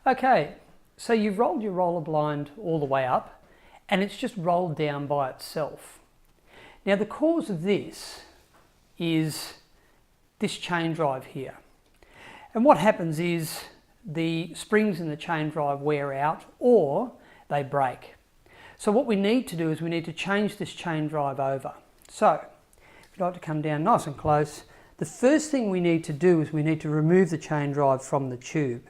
Okay, so you've rolled your roller blind all the way up and it's just rolled down by itself. Now the cause of this is this chain drive here. And what happens is the springs in the chain drive wear out or they break. So what we need to do is we need to change this chain drive over. So if you'd like to come down nice and close, the first thing we need to do is we need to remove the chain drive from the tube.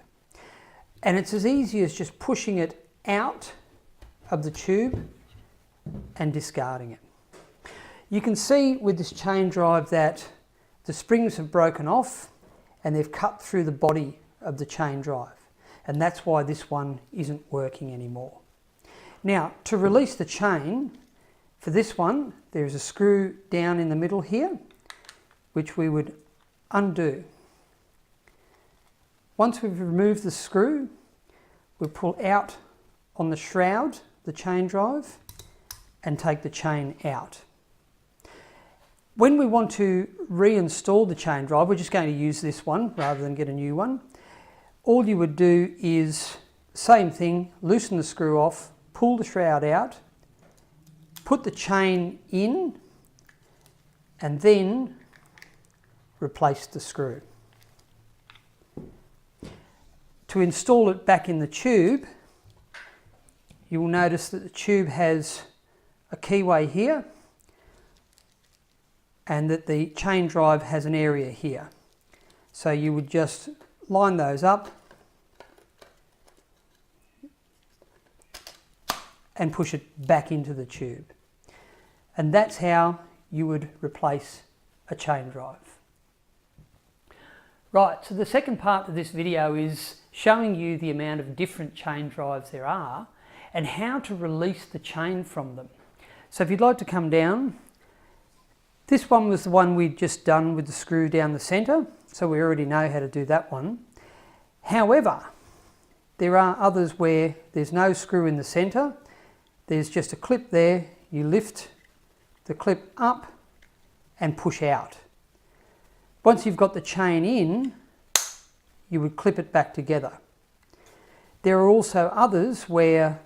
And it's as easy as just pushing it out of the tube and discarding it. You can see with this chain drive that the springs have broken off and they've cut through the body of the chain drive. And that's why this one isn't working anymore. Now, to release the chain, for this one, there is a screw down in the middle here, which we would undo. Once we've removed the screw, we pull out on the shroud, the chain drive, and take the chain out. When we want to reinstall the chain drive, we're just going to use this one rather than get a new one. All you would do is, same thing, loosen the screw off, pull the shroud out, put the chain in, and then replace the screw. To install it back in the tube, you will notice that the tube has a keyway here and that the chain drive has an area here. So you would just line those up and push it back into the tube. And that's how you would replace a chain drive. Right, so the second part of this video is showing you the amount of different chain drives there are and how to release the chain from them. So if you'd like to come down, this one was the one we'd just done with the screw down the centre, so we already know how to do that one. However, there are others where there's no screw in the centre, there's just a clip there, you lift the clip up and push out. Once you've got the chain in, you would clip it back together. There are also others where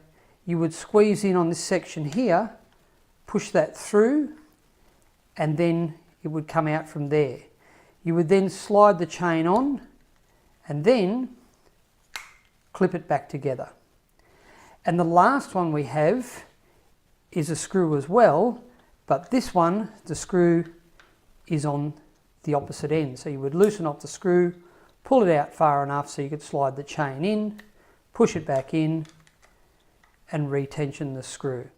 you would squeeze in on this section here, push that through, and then it would come out from there. You would then slide the chain on and then clip it back together. And the last one we have is a screw as well, but this one, the screw is on the opposite end. So you would loosen off the screw, pull it out far enough so you could slide the chain in, push it back in and retension the screw.